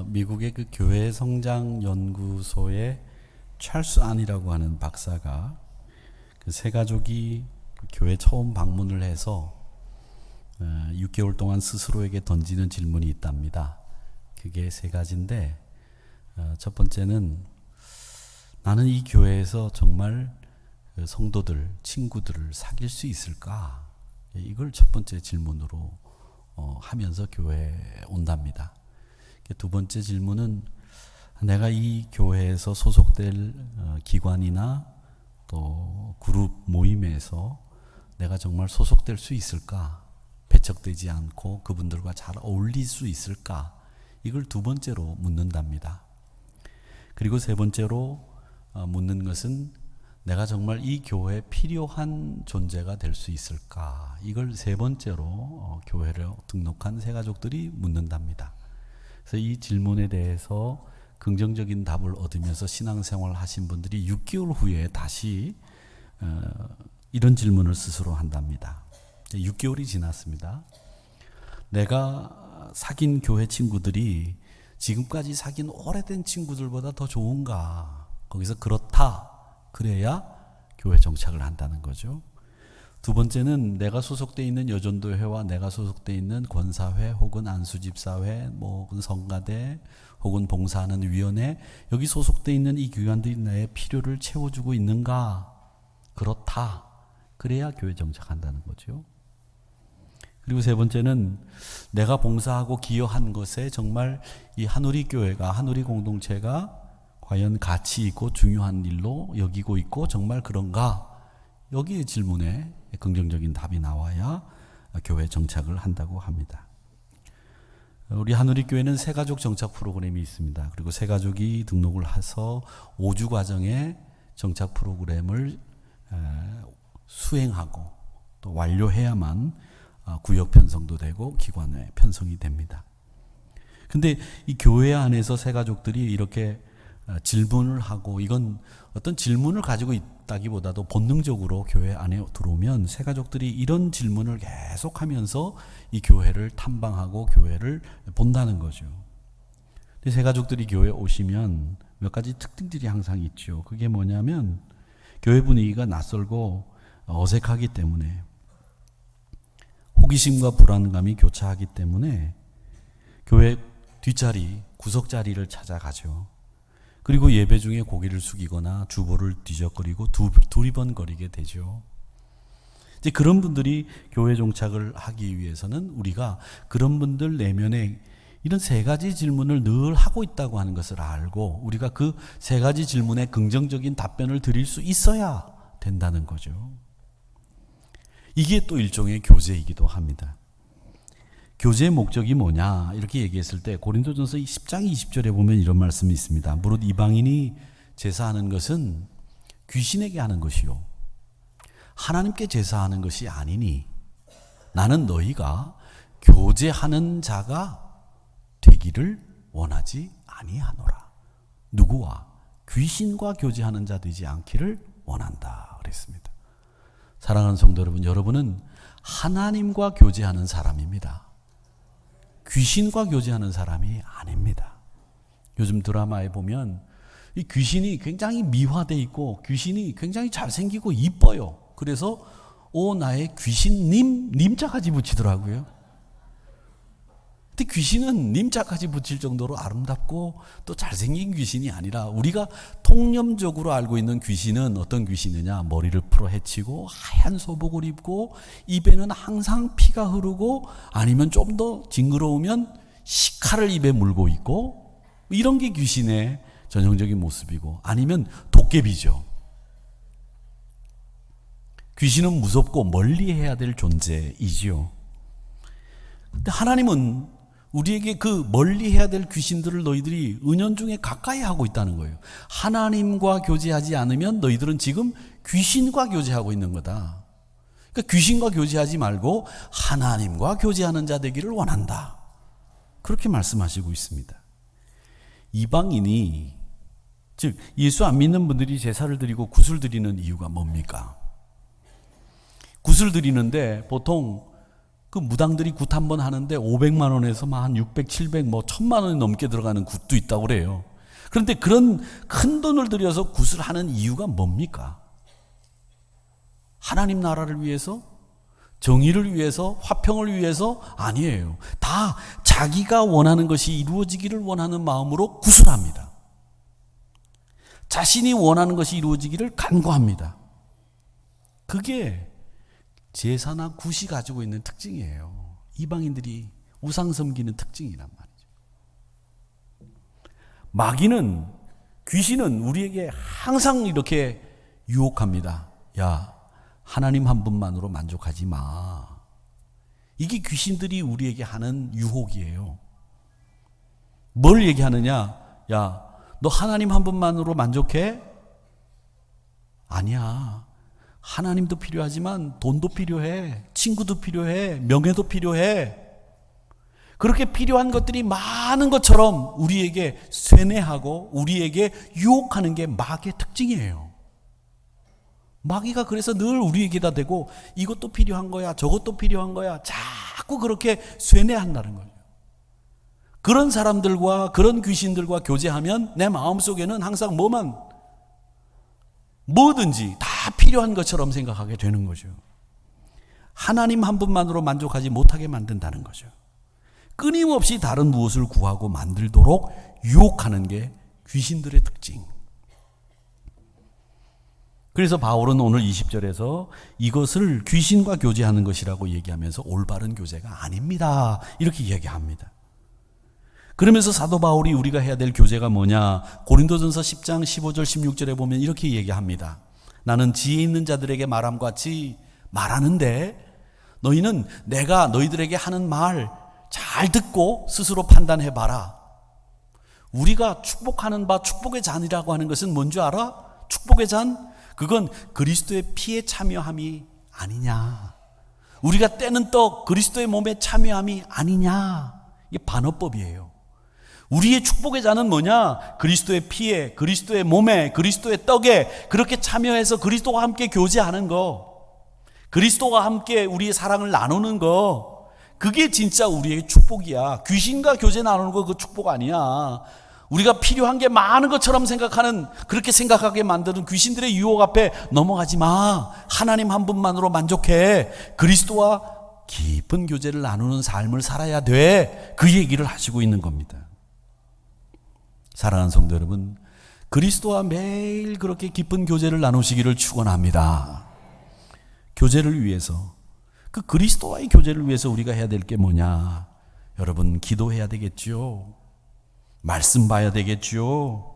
미국의 그 교회 성장 연구소의 찰스 안이라고 하는 박사가 그 세 가족이 그 교회 처음 방문을 해서 6개월 동안 스스로에게 던지는 질문이 있답니다. 그게 세 가지인데, 첫 번째는 나는 이 교회에서 정말 그 성도들, 친구들을 사귈 수 있을까? 이걸 첫 번째 질문으로 하면서 교회에 온답니다. 두 번째 질문은 내가 이 교회에서 소속될 기관이나 또 그룹 모임에서 내가 정말 소속될 수 있을까? 배척되지 않고 그분들과 잘 어울릴 수 있을까? 이걸 두 번째로 묻는답니다. 그리고 세 번째로 묻는 것은 내가 정말 이 교회에 필요한 존재가 될 수 있을까? 이걸 세 번째로 교회를 등록한 세 가족들이 묻는답니다. 그래서 이 질문에 대해서 긍정적인 답을 얻으면서 신앙생활을 하신 분들이 6개월 후에 다시 이런 질문을 스스로 한답니다. 6개월이 지났습니다. 내가 사귄 교회 친구들이 지금까지 사귄 오래된 친구들보다 더 좋은가? 거기서 그렇다. 그래야 교회 정착을 한다는 거죠. 두 번째는 내가 소속되어 있는 여전도회와 내가 소속되어 있는 권사회 혹은 안수집사회, 성가대 혹은 봉사하는 위원회, 여기 소속되어 있는 이 기관들이 나의 필요를 채워주고 있는가? 그렇다. 그래야 교회 정착한다는 거죠. 그리고 세 번째는 내가 봉사하고 기여한 것에 정말 이 한우리 교회가, 한우리 공동체가 과연 가치 있고 중요한 일로 여기고 있고 정말 그런가? 여기에 질문에 긍정적인 답이 나와야 교회 정착을 한다고 합니다. 우리 한우리 교회는 새가족 정착 프로그램이 있습니다. 그리고 새가족이 등록을 해서 5주 과정의 정착 프로그램을 수행하고 또 완료해야만 구역 편성도 되고 기관에 편성이 됩니다. 근데 이 교회 안에서 새가족들이 이렇게 질문을 하고, 이건 어떤 질문을 가지고 있다기보다도 본능적으로 교회 안에 들어오면 새가족들이 이런 질문을 계속하면서 이 교회를 탐방하고 교회를 본다는 거죠. 근데 새가족들이 교회에 오시면 몇 가지 특징들이 항상 있죠. 그게 뭐냐면 교회 분위기가 낯설고 어색하기 때문에, 호기심과 불안감이 교차하기 때문에 교회 뒷자리, 구석자리를 찾아가죠. 그리고 예배 중에 고개를 숙이거나 주보를 뒤적거리고 두리번거리게 되죠. 이제 그런 분들이 교회 정착을 하기 위해서는 우리가 그런 분들 내면에 이런 세 가지 질문을 늘 하고 있다고 하는 것을 알고 우리가 그 세 가지 질문에 긍정적인 답변을 드릴 수 있어야 된다는 거죠. 이게 또 일종의 교제이기도 합니다. 교제의 목적이 뭐냐 이렇게 얘기했을 때 고린도전서 10장 20절에 보면 이런 말씀이 있습니다. 무릇 이방인이 제사하는 것은 귀신에게 하는 것이요 하나님께 제사하는 것이 아니니 나는 너희가 교제하는 자가 되기를 원하지 아니하노라. 누구와? 귀신과 교제하는 자 되지 않기를 원한다 그랬습니다. 사랑하는 성도 여러분, 여러분은 하나님과 교제하는 사람입니다. 귀신과 교제하는 사람이 아닙니다. 요즘 드라마에 보면 이 귀신이 굉장히 미화되어 있고 귀신이 굉장히 잘생기고 이뻐요. 그래서 나의 귀신님, 님자까지 붙이더라고요. 근데 귀신은 님자까지 붙일 정도로 아름답고 또 잘생긴 귀신이 아니라, 우리가 통념적으로 알고 있는 귀신은 어떤 귀신이냐? 머리를 풀어 헤치고 하얀 소복을 입고 입에는 항상 피가 흐르고, 아니면 좀 더 징그러우면 식칼을 입에 물고 있고, 이런 게 귀신의 전형적인 모습이고, 아니면 도깨비죠. 귀신은 무섭고 멀리해야 될 존재이지요. 근데 하나님은 우리에게 그 멀리해야 될 귀신들을 너희들이 은연중에 가까이 하고 있다는 거예요. 하나님과 교제하지 않으면 너희들은 지금 귀신과 교제하고 있는 거다. 그러니까 귀신과 교제하지 말고 하나님과 교제하는 자 되기를 원한다. 그렇게 말씀하시고 있습니다. 이방인이, 즉 예수 안 믿는 분들이 제사를 드리고 굿을 드리는 이유가 뭡니까? 굿을 드리는데 보통 그 무당들이 굿 한 번 하는데 500만 원에서 한 600, 700, 1000만 원이 넘게 들어가는 굿도 있다고 그래요. 그런데 그런 큰 돈을 들여서 굿을 하는 이유가 뭡니까? 하나님 나라를 위해서? 정의를 위해서? 화평을 위해서? 아니에요. 다 자기가 원하는 것이 이루어지기를 원하는 마음으로 굿을 합니다. 자신이 원하는 것이 이루어지기를 간구합니다. 그게 제사나 굿이 가지고 있는 특징이에요. 이방인들이 우상 섬기는 특징이란 말이죠. 마귀는, 귀신은 우리에게 항상 이렇게 유혹합니다. 야, 하나님 한 분만으로 만족하지 마. 이게 귀신들이 우리에게 하는 유혹이에요. 뭘 얘기하느냐? 야, 너 하나님 한 분만으로 만족해? 아니야. 하나님도 필요하지만 돈도 필요해. 친구도 필요해. 명예도 필요해. 그렇게 필요한 것들이 많은 것처럼 우리에게 쇠뇌하고 우리에게 유혹하는 게 마귀의 특징이에요. 마귀가 그래서 늘 우리에게다 대고 이것도 필요한 거야, 저것도 필요한 거야, 자꾸 그렇게 쇠뇌한다는 거예요. 그런 사람들과 그런 귀신들과 교제하면 내 마음속에는 항상 뭐든지 다 필요한 것처럼 생각하게 되는 거죠. 하나님 한 분만으로 만족하지 못하게 만든다는 거죠. 끊임없이 다른 무엇을 구하고 만들도록 유혹하는 게 귀신들의 특징. 그래서 바울은 오늘 20절에서 이것을 귀신과 교제하는 것이라고 얘기하면서 올바른 교제가 아닙니다. 이렇게 얘기합니다. 그러면서 사도 바울이 우리가 해야 될 교제가 뭐냐? 고린도전서 10장 15절 16절에 보면 이렇게 얘기합니다. 나는 지혜 있는 자들에게 말함 같이 말하는데 너희는 내가 너희들에게 하는 말 잘 듣고 스스로 판단해 봐라. 우리가 축복하는 바 축복의 잔이라고 하는 것은 뭔지 알아? 축복의 잔? 그건 그리스도의 피에 참여함이 아니냐. 우리가 떼는 떡 그리스도의 몸에 참여함이 아니냐. 이게 반어법이에요. 우리의 축복의 잔은 뭐냐? 그리스도의 피에, 그리스도의 몸에, 그리스도의 떡에 그렇게 참여해서 그리스도와 함께 교제하는 거, 그리스도와 함께 우리의 사랑을 나누는 거, 그게 진짜 우리의 축복이야. 귀신과 교제 나누는 거 그 축복 아니야. 우리가 필요한 게 많은 것처럼 생각하는, 그렇게 생각하게 만드는 귀신들의 유혹 앞에 넘어가지 마. 하나님 한 분만으로 만족해. 그리스도와 깊은 교제를 나누는 삶을 살아야 돼. 그 얘기를 하시고 있는 겁니다. 사랑하는 성도 여러분, 그리스도와 매일 그렇게 깊은 교제를 나누시기를 축원합니다. 교제를 위해서, 그 그리스도와의 교제를 위해서 우리가 해야 될 게 뭐냐? 여러분, 기도해야 되겠죠. 말씀 봐야 되겠죠.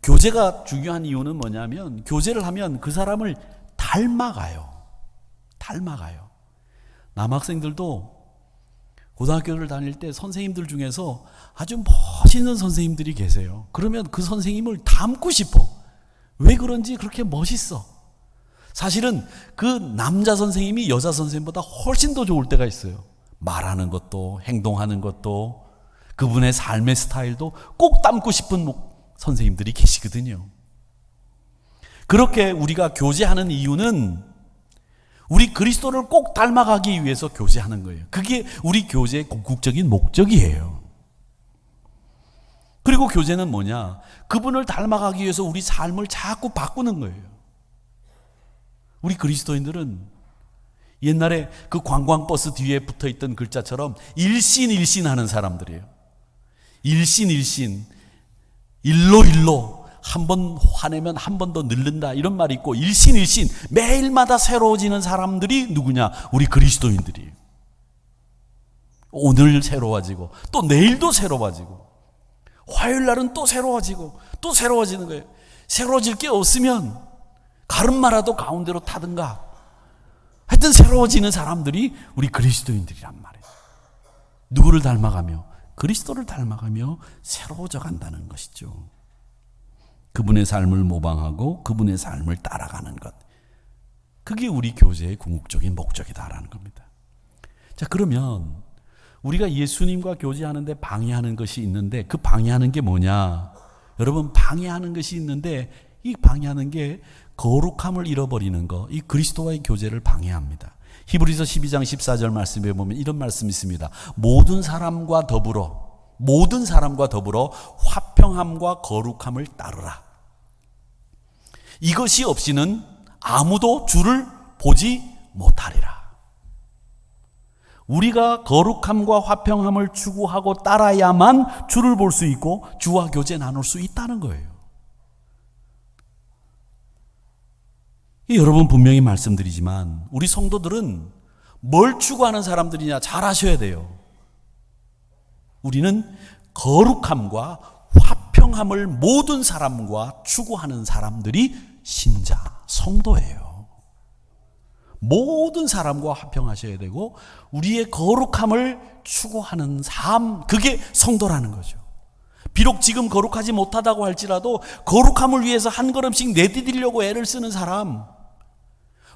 교제가 중요한 이유는 뭐냐면, 교제를 하면 그 사람을 닮아가요. 남학생들도 고등학교를 다닐 때 선생님들 중에서 아주 멋있는 선생님들이 계세요. 그러면 그 선생님을 닮고 싶어. 왜 그런지 그렇게 멋있어. 사실은 그 남자 선생님이 여자 선생님보다 훨씬 더 좋을 때가 있어요. 말하는 것도, 행동하는 것도, 그분의 삶의 스타일도 꼭 닮고 싶은 선생님들이 계시거든요. 그렇게 우리가 교제하는 이유는 우리 그리스도를 꼭 닮아가기 위해서 교제하는 거예요. 그게 우리 교제의 궁극적인 목적이에요. 그리고 교제는 뭐냐? 그분을 닮아가기 위해서 우리 삶을 자꾸 바꾸는 거예요. 우리 그리스도인들은 옛날에 그 관광버스 뒤에 붙어있던 글자처럼 일신 하는 사람들이에요. 일신, 일로 한 번 화내면 한 번 더 늘른다, 이런 말이 있고, 일신 매일마다 새로워지는 사람들이 누구냐? 우리 그리스도인들이에요. 오늘 새로워지고 또 내일도 새로워지고 화요일 날은 또 새로워지고 또 새로워지는 거예요. 새로워질 게 없으면 가름마라도 가운데로 타든가, 하여튼 새로워지는 사람들이 우리 그리스도인들이란 말이에요. 누구를 닮아가며? 그리스도를 닮아가며 새로워져 간다는 것이죠. 그분의 삶을 모방하고 그분의 삶을 따라가는 것, 그게 우리 교제의 궁극적인 목적이다라는 겁니다. 자, 그러면 우리가 예수님과 교제하는데 방해하는 것이 있는데, 그 방해하는 게 뭐냐? 여러분, 방해하는 것이 있는데, 이 방해하는 게 거룩함을 잃어버리는 거, 이 그리스도와의 교제를 방해합니다. 히브리서 12장 14절 말씀에 보면 이런 말씀이 있습니다. 모든 사람과 더불어 화평함과 거룩함을 따르라. 이것이 없이는 아무도 주를 보지 못하리라. 우리가 거룩함과 화평함을 추구하고 따라야만 주를 볼 수 있고 주와 교제 나눌 수 있다는 거예요. 여러분 분명히 말씀드리지만 우리 성도들은 뭘 추구하는 사람들이냐 잘 아셔야 돼요. 우리는 거룩함과 화평함을 모든 사람과 추구하는 사람들이 신자, 성도예요. 모든 사람과 화평하셔야 되고 우리의 거룩함을 추구하는 삶, 그게 성도라는 거죠. 비록 지금 거룩하지 못하다고 할지라도 거룩함을 위해서 한 걸음씩 내디디려고 애를 쓰는 사람,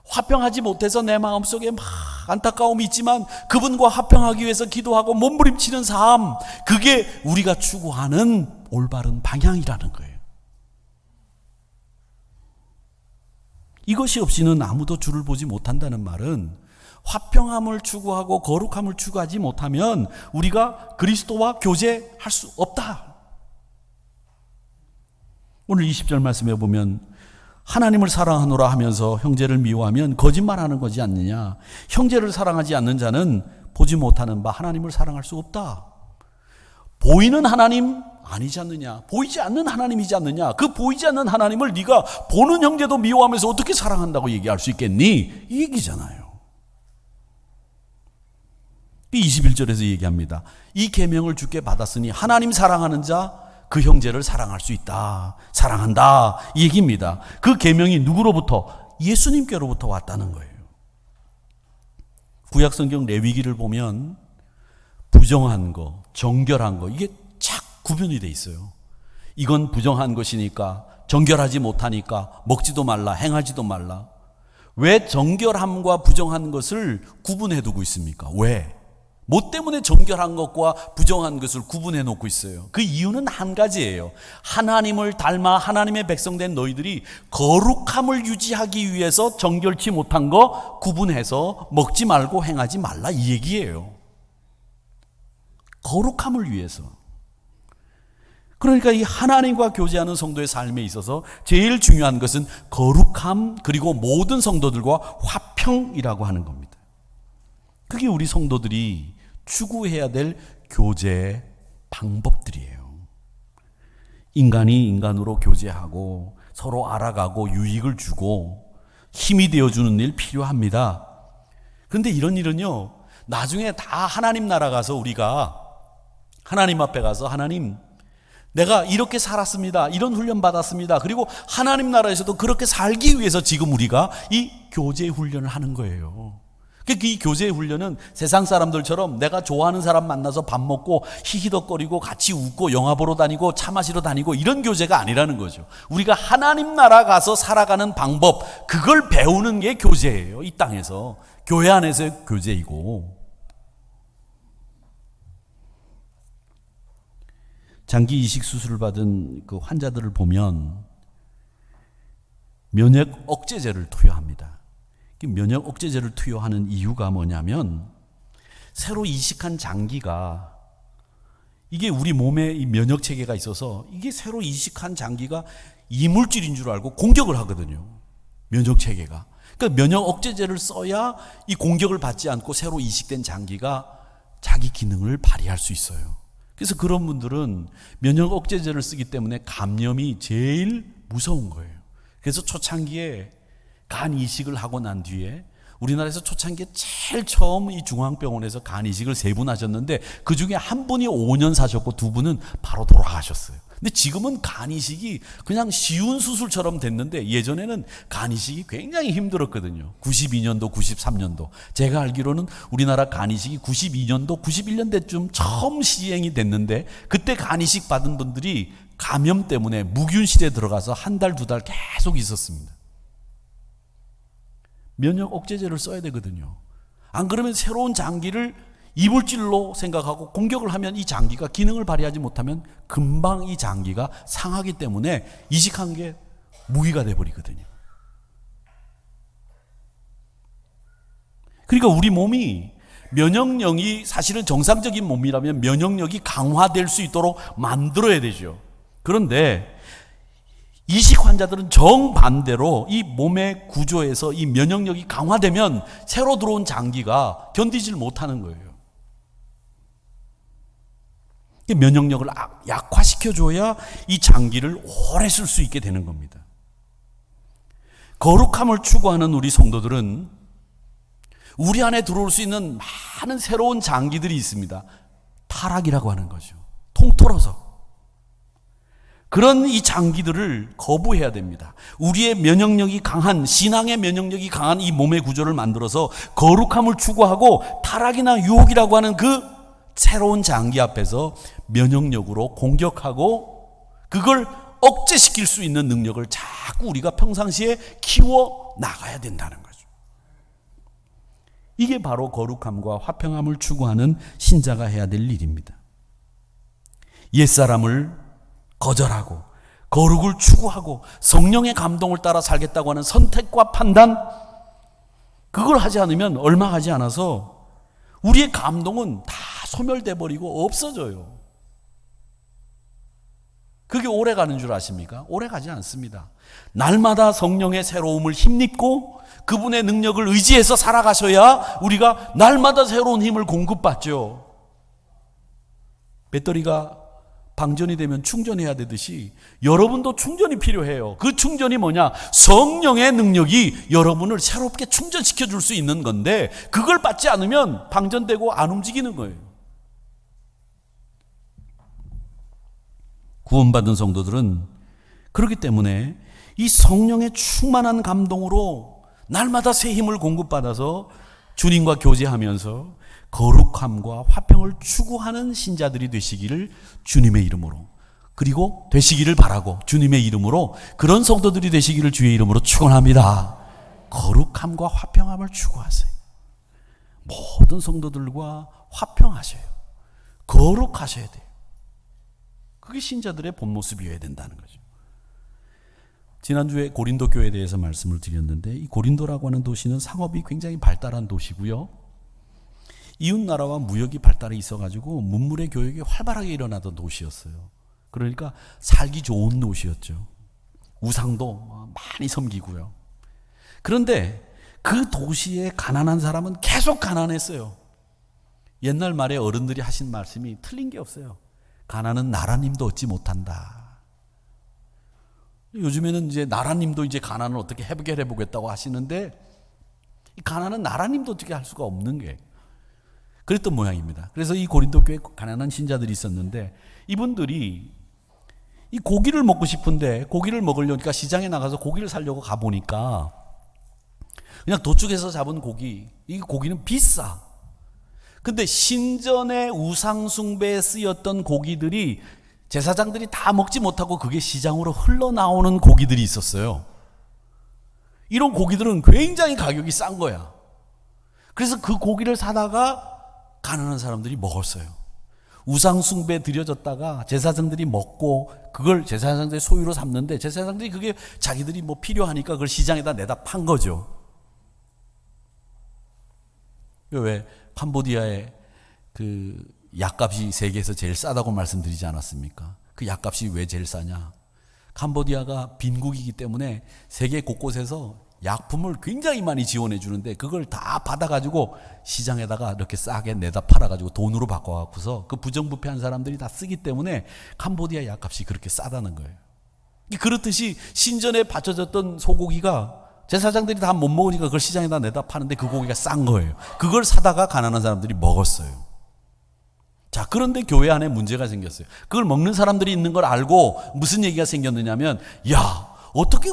화평하지 못해서 내 마음속에 막 안타까움이 있지만 그분과 화평하기 위해서 기도하고 몸부림치는 삶, 그게 우리가 추구하는 올바른 방향이라는 거예요. 이것이 없이는 아무도 주를 보지 못한다는 말은 화평함을 추구하고 거룩함을 추구하지 못하면 우리가 그리스도와 교제할 수 없다. 오늘 20절 말씀에 보면 하나님을 사랑하노라 하면서 형제를 미워하면 거짓말하는 거지 않느냐. 형제를 사랑하지 않는 자는 보지 못하는 바 하나님을 사랑할 수 없다. 보이는 하나님 아니지 않느냐. 보이지 않는 하나님이지 않느냐. 그 보이지 않는 하나님을 네가 보는 형제도 미워하면서 어떻게 사랑한다고 얘기할 수 있겠니? 이 얘기잖아요. 21절에서 얘기합니다. 이 계명을 주께 받았으니 하나님 사랑하는 자 그 형제를 사랑할 수 있다. 사랑한다. 이 얘기입니다. 그 계명이 누구로부터? 예수님께로부터 왔다는 거예요. 구약성경 레위기를 보면 부정한 거, 정결한 거, 이게 착 구분이 돼 있어요. 이건 부정한 것이니까, 정결하지 못하니까 먹지도 말라, 행하지도 말라. 왜 정결함과 부정한 것을 구분해 두고 있습니까? 왜? 뭐 때문에 정결한 것과 부정한 것을 구분해 놓고 있어요? 그 이유는 한 가지예요. 하나님을 닮아 하나님의 백성된 너희들이 거룩함을 유지하기 위해서 정결치 못한 거 구분해서 먹지 말고 행하지 말라, 이 얘기예요. 거룩함을 위해서. 그러니까 이 하나님과 교제하는 성도의 삶에 있어서 제일 중요한 것은 거룩함, 그리고 모든 성도들과 화평이라고 하는 겁니다. 그게 우리 성도들이 추구해야 될 교제의 방법들이에요. 인간이 인간으로 교제하고 서로 알아가고 유익을 주고 힘이 되어주는 일 필요합니다. 그런데 이런 일은요, 나중에 다 하나님 나라 가서 우리가 하나님 앞에 가서 하나님, 내가 이렇게 살았습니다. 이런 훈련 받았습니다. 그리고 하나님 나라에서도 그렇게 살기 위해서 지금 우리가 이 교제 훈련을 하는 거예요. 이 교제의 훈련은 세상 사람들처럼 내가 좋아하는 사람 만나서 밥 먹고 히히덕거리고 같이 웃고 영화 보러 다니고 차 마시러 다니고 이런 교제가 아니라는 거죠. 우리가 하나님 나라 가서 살아가는 방법, 그걸 배우는 게 교제예요. 이 땅에서. 교회 안에서의 교제이고. 장기 이식 수술을 받은 그 환자들을 보면 면역 억제제를 투여합니다. 면역 억제제를 투여하는 이유가 뭐냐면 새로 이식한 장기가, 이게 우리 몸에 이 면역 체계가 있어서 이게 새로 이식한 장기가 이물질인 줄 알고 공격을 하거든요. 면역 체계가. 그러니까 면역 억제제를 써야 이 공격을 받지 않고 새로 이식된 장기가 자기 기능을 발휘할 수 있어요. 그래서 그런 분들은 면역 억제제를 쓰기 때문에 감염이 제일 무서운 거예요. 그래서 초창기에 간 이식을 하고 난 뒤에 우리나라에서 초창기에 제일 처음 이 중앙병원에서 간 이식을 3분 하셨는데 그 중에 한 분이 5년 사셨고 2분은 바로 돌아가셨어요. 근데 지금은 간 이식이 그냥 쉬운 수술처럼 됐는데 예전에는 간 이식이 굉장히 힘들었거든요. 92년도, 93년도. 제가 알기로는 우리나라 간 이식이 92년도, 91년대쯤 처음 시행이 됐는데 그때 간 이식 받은 분들이 감염 때문에 무균실에 들어가서 1달, 2달 계속 있었습니다. 면역 억제제를 써야 되거든요. 안 그러면 새로운 장기를 이물질로 생각하고 공격을 하면 이 장기가 기능을 발휘하지 못하면 금방 이 장기가 상하기 때문에 이식한 게 무기가 돼버리거든요. 그러니까 우리 몸이 면역력이 사실은 정상적인 몸이라면 면역력이 강화될 수 있도록 만들어야 되죠. 그런데 이식 환자들은 정반대로 이 몸의 구조에서 이 면역력이 강화되면 새로 들어온 장기가 견디질 못하는 거예요. 면역력을 약화시켜줘야 이 장기를 오래 쓸 수 있게 되는 겁니다. 거룩함을 추구하는 우리 성도들은 우리 안에 들어올 수 있는 많은 새로운 장기들이 있습니다. 타락이라고 하는 거죠. 통틀어서. 그런 이 장기들을 거부해야 됩니다. 우리의 면역력이 강한, 신앙의 면역력이 강한 이 몸의 구조를 만들어서 거룩함을 추구하고 타락이나 유혹이라고 하는 그 새로운 장기 앞에서 면역력으로 공격하고 그걸 억제시킬 수 있는 능력을 자꾸 우리가 평상시에 키워 나가야 된다는 거죠. 이게 바로 거룩함과 화평함을 추구하는 신자가 해야 될 일입니다. 옛사람을 거절하고 거룩을 추구하고 성령의 감동을 따라 살겠다고 하는 선택과 판단, 그걸 하지 않으면 얼마 가지 않아서 우리의 감동은 다 소멸돼 버리고 없어져요. 그게 오래 가는 줄 아십니까? 오래 가지 않습니다. 날마다 성령의 새로움을 힘입고 그분의 능력을 의지해서 살아가셔야 우리가 날마다 새로운 힘을 공급받죠. 배터리가 방전이 되면 충전해야 되듯이 여러분도 충전이 필요해요. 그 충전이 뭐냐? 성령의 능력이 여러분을 새롭게 충전시켜 줄 수 있는 건데 그걸 받지 않으면 방전되고 안 움직이는 거예요. 구원받은 성도들은 그렇기 때문에 이 성령의 충만한 감동으로 날마다 새 힘을 공급받아서 주님과 교제하면서 거룩함과 화평을 추구하는 신자들이 되시기를 주님의 이름으로, 그리고 되시기를 바라고 주님의 이름으로 그런 성도들이 되시기를 주의 이름으로 축원합니다. 거룩함과 화평함을 추구하세요. 모든 성도들과 화평하셔요. 거룩하셔야 돼요. 그게 신자들의 본 모습이어야 된다는 거죠. 지난주에 고린도 교회에 대해서 말씀을 드렸는데 이 고린도라고 하는 도시는 상업이 굉장히 발달한 도시고요. 이웃나라와 무역이 발달해 있어가지고 문물의 교역이 활발하게 일어나던 도시였어요. 그러니까 살기 좋은 도시였죠. 우상도 많이 섬기고요. 그런데 그 도시에 가난한 사람은 계속 가난했어요. 옛날 말에 어른들이 하신 말씀이 틀린 게 없어요. 가난은 나라님도 얻지 못한다. 요즘에는 이제 나라님도 이제 가난을 어떻게 해결해 보겠다고 하시는데 이 가난은 나라님도 어떻게 할 수가 없는 게 그랬던 모양입니다. 그래서 이 고린도 교회에 가난한 신자들이 있었는데 이분들이 이 고기를 먹고 싶은데 고기를 먹으려니까 시장에 나가서 고기를 사려고 가보니까 그냥 도축해서 잡은 고기, 이 고기는 비싸. 근데 신전의 우상숭배에 쓰였던 고기들이 제사장들이 다 먹지 못하고 그게 시장으로 흘러나오는 고기들이 있었어요. 이런 고기들은 굉장히 가격이 싼 거야. 그래서 그 고기를 사다가 가난한 사람들이 먹었어요. 우상숭배 드려졌다가 제사장들이 먹고 그걸 제사장들의 소유로 삼는데 제사장들이 그게 자기들이 뭐 필요하니까 그걸 시장에다 내다 판 거죠. 왜 캄보디아의 그 약값이 세계에서 제일 싸다고 말씀드리지 않았습니까? 그 약값이 왜 제일 싸냐? 캄보디아가 빈국이기 때문에 세계 곳곳에서 약품을 굉장히 많이 지원해 주는데 그걸 다 받아가지고 시장에다가 이렇게 싸게 내다 팔아가지고 돈으로 바꿔갖고서 그 부정부패한 사람들이 다 쓰기 때문에 캄보디아 약값이 그렇게 싸다는 거예요. 그렇듯이 신전에 바쳐졌던 소고기가 제사장들이 다 못 먹으니까 그걸 시장에다 내다 파는데 그 고기가 싼 거예요. 그걸 사다가 가난한 사람들이 먹었어요. 자, 그런데 교회 안에 문제가 생겼어요. 그걸 먹는 사람들이 있는 걸 알고 무슨 얘기가 생겼느냐면, 야, 어떻게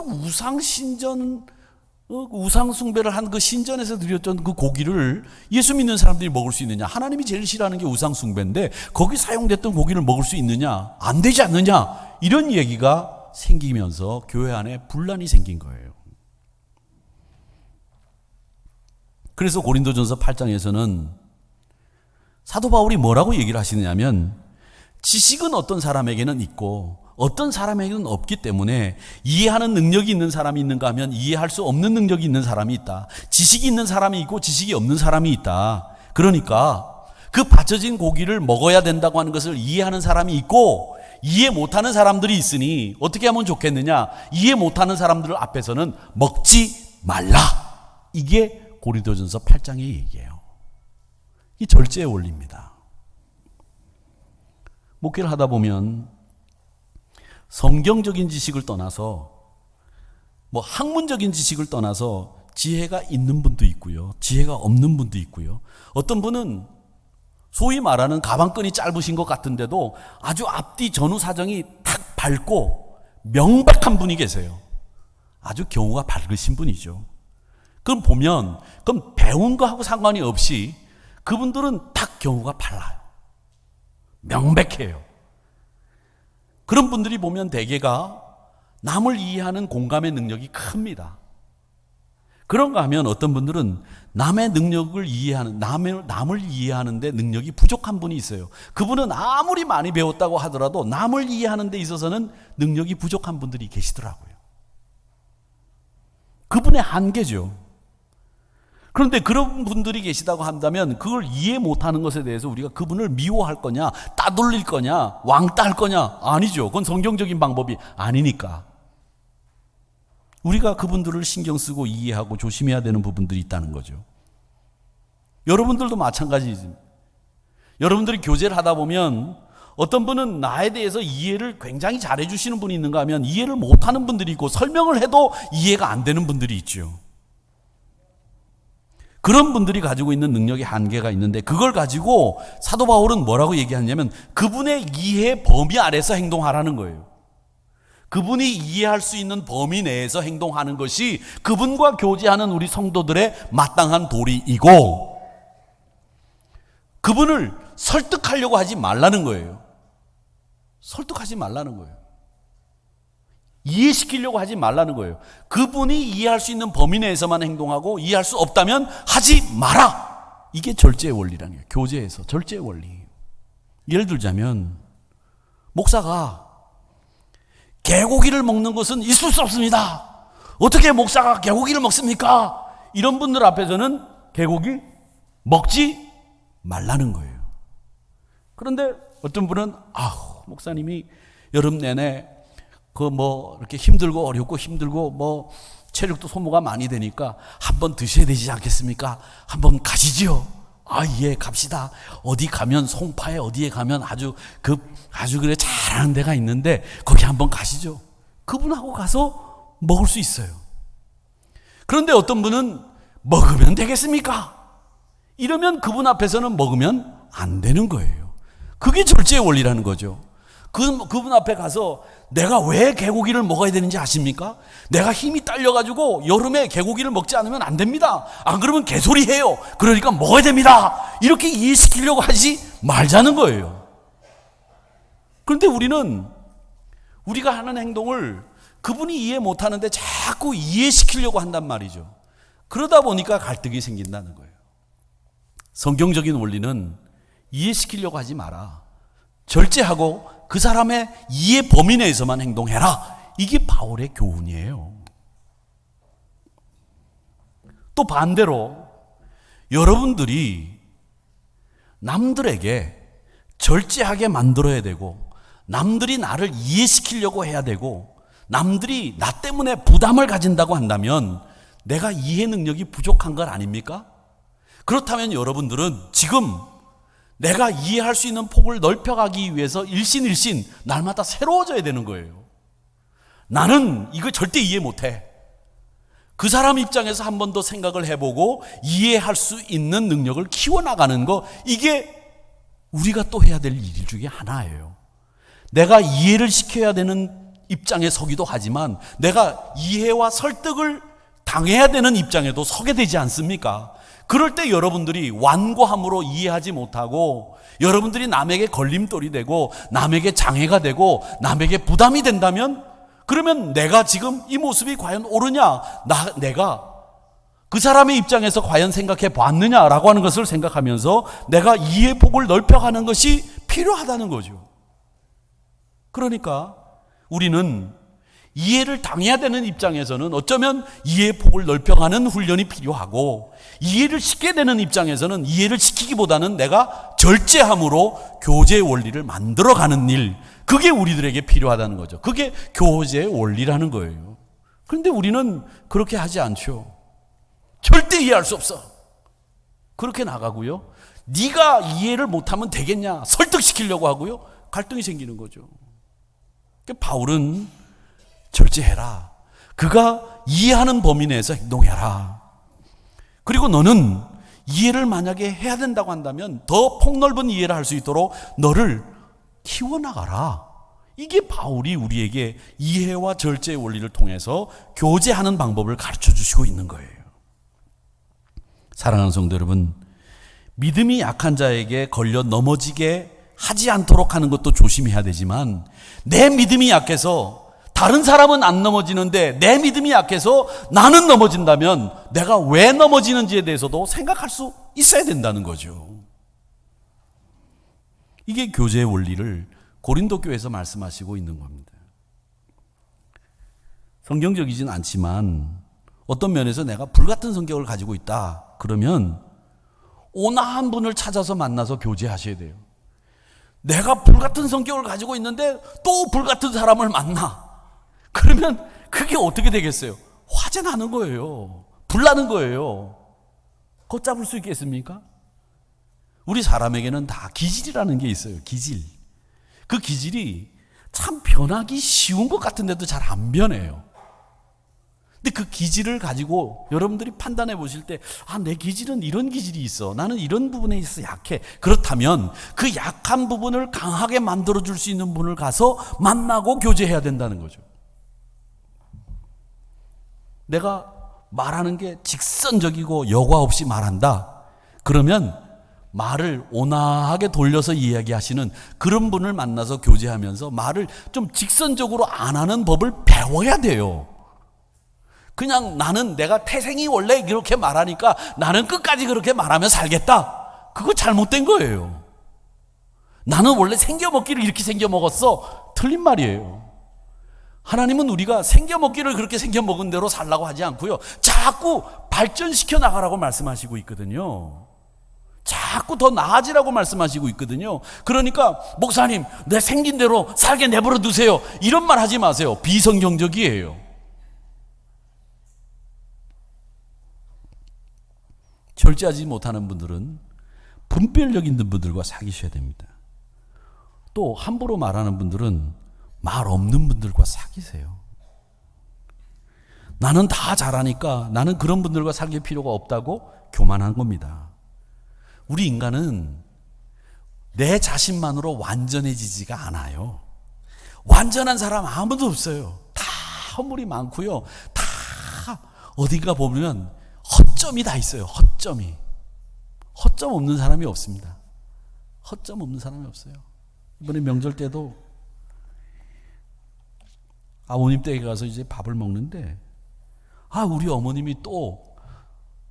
우상숭배를 한 그 신전에서 드렸던 그 고기를 예수 믿는 사람들이 먹을 수 있느냐? 하나님이 제일 싫어하는 게 우상숭배인데 거기 사용됐던 고기를 먹을 수 있느냐? 안 되지 않느냐? 이런 얘기가 생기면서 교회 안에 분란이 생긴 거예요. 그래서 고린도전서 8장에서는 사도 바울이 뭐라고 얘기를 하시느냐면 지식은 어떤 사람에게는 있고 어떤 사람에게는 없기 때문에 이해하는 능력이 있는 사람이 있는가 하면 이해할 수 없는 능력이 있는 사람이 있다. 지식이 있는 사람이 있고 지식이 없는 사람이 있다. 그러니까 그 받쳐진 고기를 먹어야 된다고 하는 것을 이해하는 사람이 있고 이해 못하는 사람들이 있으니 어떻게 하면 좋겠느냐? 이해 못하는 사람들 앞에서는 먹지 말라. 이게 고린도전서 8장의 얘기예요. 이 절제의 원리입니다. 목회를 하다 보면 성경적인 지식을 떠나서 학문적인 지식을 떠나서 지혜가 있는 분도 있고요. 지혜가 없는 분도 있고요. 어떤 분은 소위 말하는 가방끈이 짧으신 것 같은데도 아주 앞뒤 전후 사정이 탁 밝고 명백한 분이 계세요. 아주 경우가 밝으신 분이죠. 그럼 배운 거하고 상관이 없이 그분들은 딱 경우가 밝아요. 명백해요. 그런 분들이 보면 대개가 남을 이해하는 공감의 능력이 큽니다. 그런가 하면 어떤 분들은 남의 능력을 이해하는, 남을 이해하는데 능력이 부족한 분이 있어요. 그분은 아무리 많이 배웠다고 하더라도 남을 이해하는 데 있어서는 능력이 부족한 분들이 계시더라고요. 그분의 한계죠. 그런데 그런 분들이 계시다고 한다면 그걸 이해 못하는 것에 대해서 우리가 그분을 미워할 거냐, 따돌릴 거냐, 왕따할 거냐? 아니죠. 그건 성경적인 방법이 아니니까. 우리가 그분들을 신경 쓰고 이해하고 조심해야 되는 부분들이 있다는 거죠. 여러분들도 마찬가지입니다. 여러분들이 교제를 하다 보면 어떤 분은 나에 대해서 이해를 굉장히 잘해 주시는 분이 있는가 하면 이해를 못하는 분들이 있고 설명을 해도 이해가 안 되는 분들이 있죠. 그런 분들이 가지고 있는 능력의 한계가 있는데 그걸 가지고 사도 바울은 뭐라고 얘기하냐면 그분의 이해 범위 아래서 행동하라는 거예요. 그분이 이해할 수 있는 범위 내에서 행동하는 것이 그분과 교제하는 우리 성도들의 마땅한 도리이고 그분을 설득하려고 하지 말라는 거예요. 설득하지 말라는 거예요. 이해시키려고 하지 말라는 거예요. 그분이 이해할 수 있는 범위 내에서만 행동하고 이해할 수 없다면 하지 마라. 이게 절제의 원리라는 거예요. 교제에서 절제의 원리. 예를 들자면 목사가 개고기를 먹는 것은 있을 수 없습니다. 어떻게 목사가 개고기를 먹습니까? 이런 분들 앞에서는 개고기 먹지 말라는 거예요. 그런데 어떤 분은 목사님이 여름 내내 이렇게 힘들고 어렵고 힘들고 체력도 소모가 많이 되니까 한번 드셔야 되지 않겠습니까? 한번 가시지요. 예, 갑시다. 어디 가면 송파에 어디에 가면 아주 그래 잘하는 데가 있는데 거기 한번 가시죠. 그분하고 가서 먹을 수 있어요. 그런데 어떤 분은 먹으면 되겠습니까? 이러면 그분 앞에서는 먹으면 안 되는 거예요. 그게 절제의 원리라는 거죠. 그분 앞에 가서 내가 왜 개고기를 먹어야 되는지 아십니까? 내가 힘이 딸려가지고 여름에 개고기를 먹지 않으면 안 됩니다. 안 그러면 개소리해요. 그러니까 먹어야 됩니다. 이렇게 이해시키려고 하지 말자는 거예요. 그런데 우리가 하는 행동을 그분이 이해 못하는데 자꾸 이해시키려고 한단 말이죠. 그러다 보니까 갈등이 생긴다는 거예요. 성경적인 원리는 이해시키려고 하지 마라. 절제하고 그 사람의 이해 범위 내에서만 행동해라. 이게 바울의 교훈이에요. 또 반대로 여러분들이 남들에게 절제하게 만들어야 되고 남들이 나를 이해시키려고 해야 되고 남들이 나 때문에 부담을 가진다고 한다면 내가 이해 능력이 부족한 것 아닙니까? 그렇다면 여러분들은 지금 내가 이해할 수 있는 폭을 넓혀가기 위해서 일신일신 날마다 새로워져야 되는 거예요. 나는 이거 절대 이해 못해. 그 사람 입장에서 한 번 더 생각을 해보고 이해할 수 있는 능력을 키워나가는 거, 이게 우리가 또 해야 될 일 중에 하나예요. 내가 이해를 시켜야 되는 입장에 서기도 하지만 내가 이해와 설득을 당해야 되는 입장에도 서게 되지 않습니까? 그럴 때 여러분들이 완고함으로 이해하지 못하고 여러분들이 남에게 걸림돌이 되고 남에게 장애가 되고 남에게 부담이 된다면 그러면 내가 지금 이 모습이 과연 옳으냐? 내가 그 사람의 입장에서 과연 생각해 봤느냐라고 하는 것을 생각하면서 내가 이해 폭을 넓혀가는 것이 필요하다는 거죠. 그러니까 우리는 이해를 당해야 되는 입장에서는 어쩌면 이해의 폭을 넓혀가는 훈련이 필요하고, 이해를 시켜야 되는 입장에서는 이해를 시키기보다는 내가 절제함으로 교제의 원리를 만들어가는 일, 그게 우리들에게 필요하다는 거죠. 그게 교제의 원리라는 거예요. 그런데 우리는 그렇게 하지 않죠. 절대 이해할 수 없어. 그렇게 나가고요. 네가 이해를 못하면 되겠냐 설득시키려고 하고요. 갈등이 생기는 거죠. 그러니까 바울은 절제해라. 그가 이해하는 범위 내에서 행동해라. 그리고 너는 이해를 만약에 해야 된다고 한다면 더 폭넓은 이해를 할 수 있도록 너를 키워나가라. 이게 바울이 우리에게 이해와 절제의 원리를 통해서 교제하는 방법을 가르쳐 주시고 있는 거예요. 사랑하는 성도 여러분, 믿음이 약한 자에게 걸려 넘어지게 하지 않도록 하는 것도 조심해야 되지만, 내 믿음이 약해서 다른 사람은 안 넘어지는데 내 믿음이 약해서 나는 넘어진다면 내가 왜 넘어지는지에 대해서도 생각할 수 있어야 된다는 거죠. 이게 교제의 원리를 고린도 교회에서 말씀하시고 있는 겁니다. 성경적이진 않지만 어떤 면에서 내가 불같은 성격을 가지고 있다 그러면 온화한 분을 찾아서 만나서 교제하셔야 돼요. 내가 불같은 성격을 가지고 있는데 또 불같은 사람을 만나. 그러면 그게 어떻게 되겠어요? 화재 나는 거예요. 불 나는 거예요. 걷잡을 수 있겠습니까? 우리 사람에게는 다 기질이라는 게 있어요. 기질. 그 기질이 참 변하기 쉬운 것 같은데도 잘 안 변해요. 근데 그 기질을 가지고 여러분들이 판단해 보실 때, 내 기질은 이런 기질이 있어. 나는 이런 부분에 있어 약해. 그렇다면 그 약한 부분을 강하게 만들어줄 수 있는 분을 가서 만나고 교제해야 된다는 거죠. 내가 말하는 게 직선적이고 여과 없이 말한다. 그러면 말을 온화하게 돌려서 이야기하시는 그런 분을 만나서 교제하면서 말을 좀 직선적으로 안 하는 법을 배워야 돼요. 그냥 나는 내가 태생이 원래 이렇게 말하니까 나는 끝까지 그렇게 말하며 살겠다. 그거 잘못된 거예요. 나는 원래 생겨먹기를 이렇게 생겨먹었어. 틀린 말이에요. 하나님은 우리가 생겨먹기를 그렇게 생겨먹은 대로 살라고 하지 않고요. 자꾸 발전시켜 나가라고 말씀하시고 있거든요. 자꾸 더 나아지라고 말씀하시고 있거든요. 그러니까 목사님, 내 생긴 대로 살게 내버려 두세요. 이런 말 하지 마세요. 비성경적이에요. 절제하지 못하는 분들은 분별력 있는 분들과 사귀셔야 됩니다. 또 함부로 말하는 분들은 말 없는 분들과 사귀세요. 나는 다 잘하니까 나는 그런 분들과 사귈 필요가 없다고 교만한 겁니다. 우리 인간은 내 자신만으로 완전해지지가 않아요. 완전한 사람 아무도 없어요. 다 허물이 많고요. 다 어딘가 보면 허점이 다 있어요. 허점이. 허점 없는 사람이 없습니다. 허점 없는 사람이 없어요. 이번에 명절 때도 아버님 댁에 가서 이제 밥을 먹는데, 우리 어머님이 또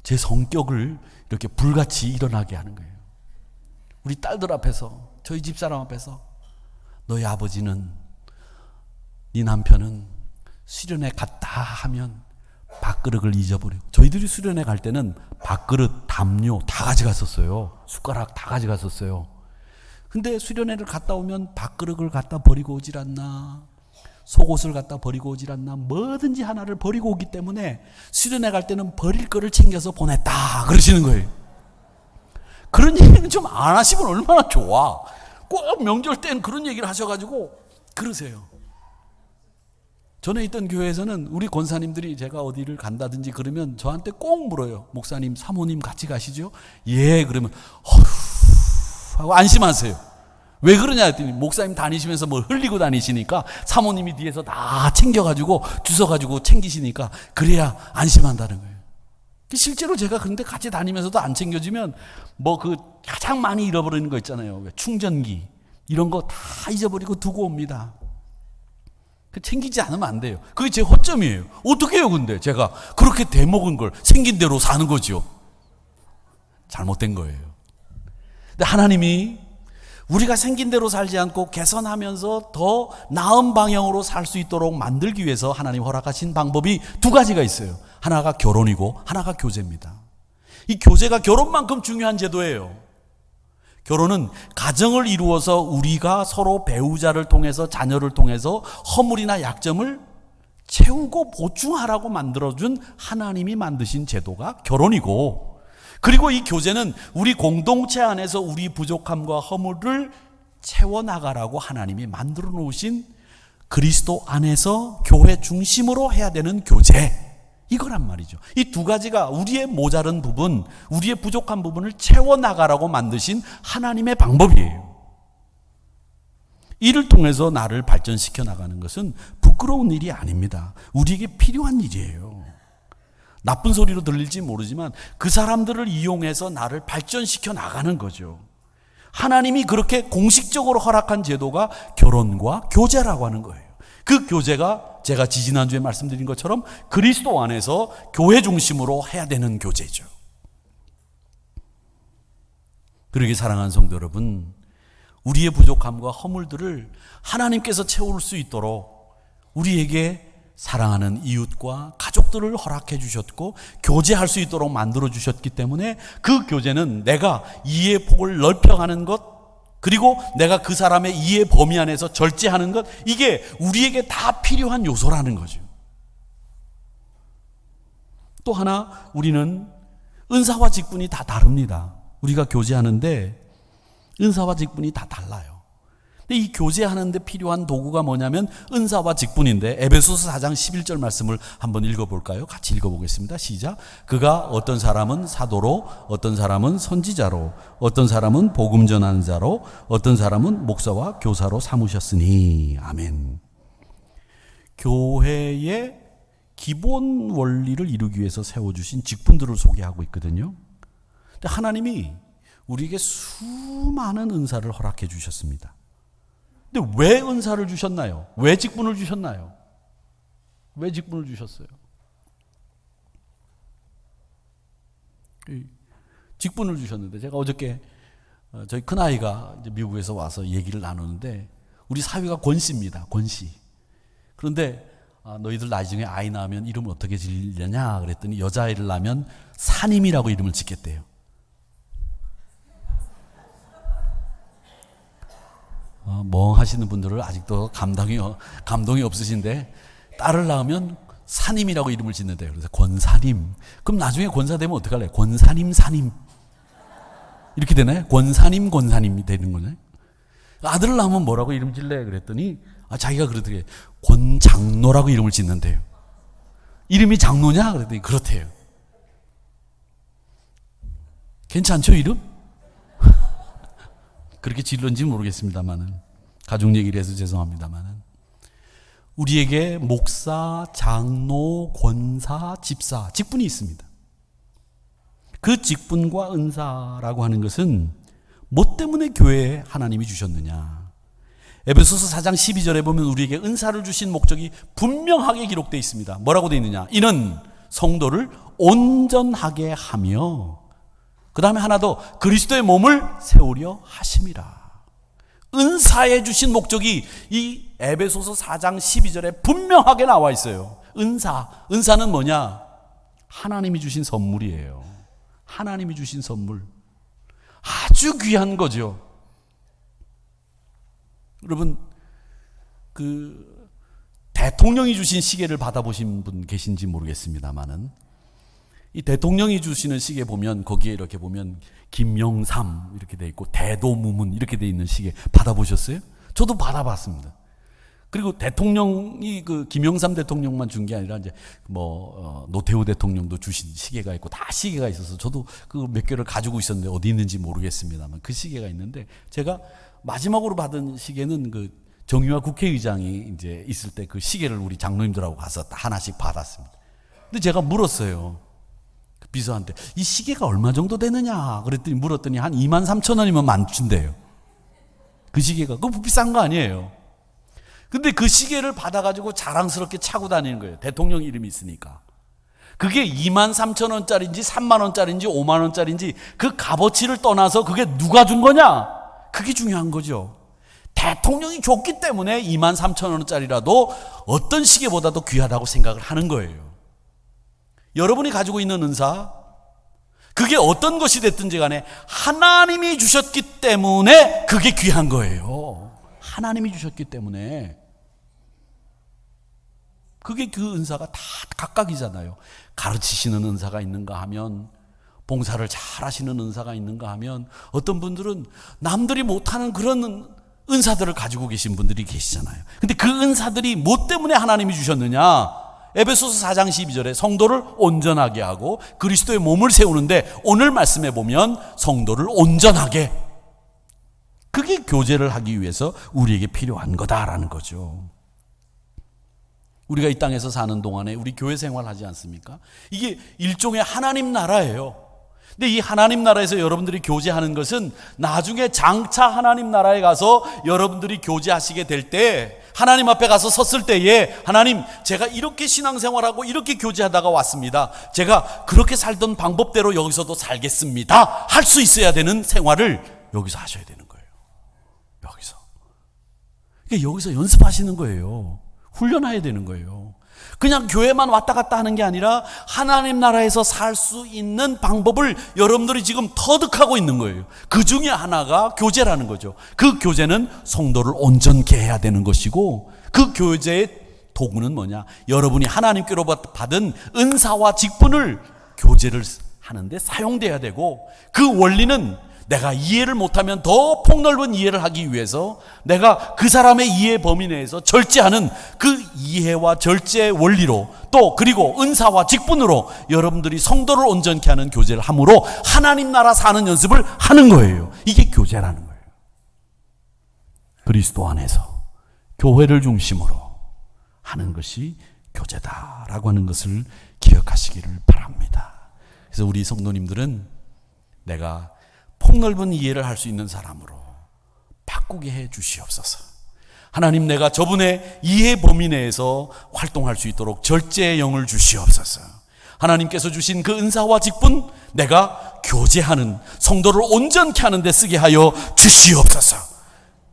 제 성격을 이렇게 불같이 일어나게 하는 거예요. 우리 딸들 앞에서, 저희 집사람 앞에서, 너희 아버지는, 네 남편은 수련회 갔다 하면 밥그릇을 잊어버리고, 저희들이 수련회 갈 때는 밥그릇, 담요 다 가져갔었어요. 숟가락 다 가져갔었어요. 근데 수련회를 갔다 오면 밥그릇을 갖다 버리고 오질 않나, 속옷을 갖다 버리고 오질 않나, 뭐든지 하나를 버리고 오기 때문에 수련회 갈 때는 버릴 거를 챙겨서 보냈다 그러시는 거예요. 그런 얘기는 좀 안 하시면 얼마나 좋아. 꼭 명절 때는 그런 얘기를 하셔가지고 그러세요. 전에 있던 교회에서는 우리 권사님들이 제가 어디를 간다든지 그러면 저한테 꼭 물어요. 목사님, 사모님 같이 가시죠? 예, 그러면 어휴 하고 안심하세요. 왜 그러냐 했더니 목사님 다니시면서 뭘 흘리고 다니시니까 사모님이 뒤에서 다 챙겨가지고 주워가지고 챙기시니까 그래야 안심한다는 거예요. 실제로 제가 그런데 같이 다니면서도 안 챙겨주면 뭐 그 가장 많이 잃어버리는 거 있잖아요. 충전기 이런 거 다 잊어버리고 두고 옵니다. 챙기지 않으면 안 돼요. 그게 제 허점이에요. 어떻게 해요 근데 제가 그렇게 대먹은 걸 생긴 대로 사는 거죠. 잘못된 거예요. 근데 하나님이 우리가 생긴 대로 살지 않고 개선하면서 더 나은 방향으로 살 수 있도록 만들기 위해서 하나님 허락하신 방법이 두 가지가 있어요. 하나가 결혼이고 하나가 교제입니다. 이 교제가 결혼만큼 중요한 제도예요. 결혼은 가정을 이루어서 우리가 서로 배우자를 통해서 자녀를 통해서 허물이나 약점을 채우고 보충하라고 만들어준 하나님이 만드신 제도가 결혼이고, 그리고 이 교제는 우리 공동체 안에서 우리 부족함과 허물을 채워나가라고 하나님이 만들어 놓으신 그리스도 안에서 교회 중심으로 해야 되는 교제, 이거란 말이죠. 이 두 가지가 우리의 모자른 부분, 우리의 부족한 부분을 채워나가라고 만드신 하나님의 방법이에요. 이를 통해서 나를 발전시켜 나가는 것은 부끄러운 일이 아닙니다. 우리에게 필요한 일이에요. 나쁜 소리로 들릴지 모르지만 그 사람들을 이용해서 나를 발전시켜 나가는 거죠. 하나님이 그렇게 공식적으로 허락한 제도가 결혼과 교제라고 하는 거예요. 그 교제가 제가 지지난주에 말씀드린 것처럼 그리스도 안에서 교회 중심으로 해야 되는 교제죠. 그러게 사랑하는 성도 여러분, 우리의 부족함과 허물들을 하나님께서 채울 수 있도록 우리에게 사랑하는 이웃과 가족들을 허락해 주셨고 교제할 수 있도록 만들어 주셨기 때문에 그 교제는 내가 이해의 폭을 넓혀가는 것, 그리고 내가 그 사람의 이해 범위 안에서 절제하는 것, 이게 우리에게 다 필요한 요소라는 거죠. 또 하나, 우리는 은사와 직분이 다 다릅니다. 우리가 교제하는데 은사와 직분이 다 달라요. 근데 이 교제하는데 필요한 도구가 뭐냐면 은사와 직분인데, 에베소서 4장 11절 말씀을 한번 읽어볼까요? 같이 읽어보겠습니다. 시작. 그가 어떤 사람은 사도로, 어떤 사람은 선지자로, 어떤 사람은 복음 전하는 자로, 어떤 사람은 목사와 교사로 삼으셨으니. 아멘. 교회의 기본 원리를 이루기 위해서 세워주신 직분들을 소개하고 있거든요. 근데 하나님이 우리에게 수많은 은사를 허락해 주셨습니다. 근데 왜 은사를 주셨나요? 왜 직분을 주셨나요? 왜 직분을 주셨어요? 직분을 주셨는데, 제가 어저께 저희 큰아이가 이제 미국에서 와서 얘기를 나누는데, 우리 사위가 권씨입니다. 권씨. 그런데 너희들 나중에 아이 낳으면 이름을 어떻게 지으려냐 그랬더니 여자아이를 낳으면 사님이라고 이름을 짓겠대요. 멍하시는 분들은 아직도 감동이 없으신데, 딸을 낳으면 사님이라고 이름을 짓는데요. 그래서 권사님. 그럼 나중에 권사 되면 어떡할래요? 권사님, 사님. 이렇게 되나요? 권사님이 되는 거네. 아들을 낳으면 뭐라고 이름 질래? 그랬더니 자기가 그러더래요. 권장로라고 이름을 짓는데요. 이름이 장로냐? 그랬더니 그렇대요. 괜찮죠, 이름? 그렇게 질렀는지 모르겠습니다만은, 가족 얘기를 해서 죄송합니다만은, 우리에게 목사, 장로, 권사, 집사, 직분이 있습니다. 그 직분과 은사라고 하는 것은 뭐 때문에 교회에 하나님이 주셨느냐? 에베소서 4장 12절에 보면 우리에게 은사를 주신 목적이 분명하게 기록되어 있습니다. 뭐라고 되어 있느냐? 이는 성도를 온전하게 하며, 그 다음에 하나 더, 그리스도의 몸을 세우려 하심이라. 은사에 주신 목적이 이 에베소서 4장 12절에 분명하게 나와 있어요. 은사는 뭐냐? 하나님이 주신 선물이에요. 하나님이 주신 선물. 아주 귀한 거죠. 여러분, 그 대통령이 주신 시계를 받아보신 분 계신지 모르겠습니다만은, 이 대통령이 주시는 시계 보면 거기에 이렇게 보면 김영삼 이렇게 돼 있고 대도무문 이렇게 돼 있는 시계 받아보셨어요? 저도 받아봤습니다. 그리고 대통령이 그 김영삼 대통령만 준 게 아니라 이제 노태우 대통령도 주신 시계가 있고 다 시계가 있어서 저도 그 몇 개를 가지고 있었는데 어디 있는지 모르겠습니다만 그 시계가 있는데, 제가 마지막으로 받은 시계는 그 정의화 국회의장이 이제 있을 때 그 시계를 우리 장로님들하고 가서 하나씩 받았습니다. 근데 제가 물었어요. 비서한테 이 시계가 얼마 정도 되느냐 그랬더니 물었더니 한 23,000원이면 만준대요. 그 시계가. 그거 비싼 거 아니에요. 근데 그 시계를 받아가지고 자랑스럽게 차고 다니는 거예요. 대통령 이름이 있으니까. 그게 23,000원짜리인지 30,000원짜리인지 50,000원짜리인지 그 값어치를 떠나서 그게 누가 준 거냐? 그게 중요한 거죠. 대통령이 줬기 때문에 23,000원짜리라도 어떤 시계보다도 귀하다고 생각을 하는 거예요. 여러분이 가지고 있는 은사, 그게 어떤 것이 됐든지 간에 하나님이 주셨기 때문에 그게 귀한 거예요. 하나님이 주셨기 때문에. 그게 그 은사가 다 각각이잖아요. 가르치시는 은사가 있는가 하면, 봉사를 잘 하시는 은사가 있는가 하면, 어떤 분들은 남들이 못하는 그런 은사들을 가지고 계신 분들이 계시잖아요. 근데 그 은사들이 뭐 때문에 하나님이 주셨느냐? 에베소서 4장 12절에 성도를 온전하게 하고 그리스도의 몸을 세우는데, 오늘 말씀해 보면 성도를 온전하게, 그게 교제를 하기 위해서 우리에게 필요한 거다라는 거죠. 우리가 이 땅에서 사는 동안에 우리 교회 생활하지 않습니까? 이게 일종의 하나님 나라예요. 근데 이 하나님 나라에서 여러분들이 교제하는 것은 나중에 장차 하나님 나라에 가서 여러분들이 교제하시게 될 때, 하나님 앞에 가서 섰을 때에, 하나님, 제가 이렇게 신앙생활하고 이렇게 교제하다가 왔습니다. 제가 그렇게 살던 방법대로 여기서도 살겠습니다. 할 수 있어야 되는 생활을 여기서 하셔야 되는 거예요. 여기서. 그러니까 여기서 연습하시는 거예요. 훈련해야 되는 거예요. 그냥 교회만 왔다 갔다 하는 게 아니라 하나님 나라에서 살 수 있는 방법을 여러분들이 지금 터득하고 있는 거예요. 그 중에 하나가 교제라는 거죠. 그 교제는 성도를 온전케 해야 되는 것이고, 그 교제의 도구는 뭐냐? 여러분이 하나님께로 받은 은사와 직분을 교제를 하는데 사용돼야 되고, 그 원리는 내가 이해를 못하면 더 폭넓은 이해를 하기 위해서 내가 그 사람의 이해 범위 내에서 절제하는 그 이해와 절제의 원리로, 또 그리고 은사와 직분으로 여러분들이 성도를 온전케 하는 교제를 함으로 하나님 나라 사는 연습을 하는 거예요. 이게 교제라는 거예요. 그리스도 안에서 교회를 중심으로 하는 것이 교제다라고 하는 것을 기억하시기를 바랍니다. 그래서 우리 성도님들은 내가 폭넓은 이해를 할 수 있는 사람으로 바꾸게 해 주시옵소서. 하나님, 내가 저분의 이해 범위 내에서 활동할 수 있도록 절제의 영을 주시옵소서. 하나님께서 주신 그 은사와 직분, 내가 교제하는, 성도를 온전케 하는 데 쓰게 하여 주시옵소서.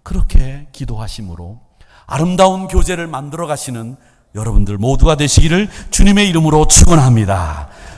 그렇게 기도하심으로 아름다운 교제를 만들어 가시는 여러분들 모두가 되시기를 주님의 이름으로 축원합니다.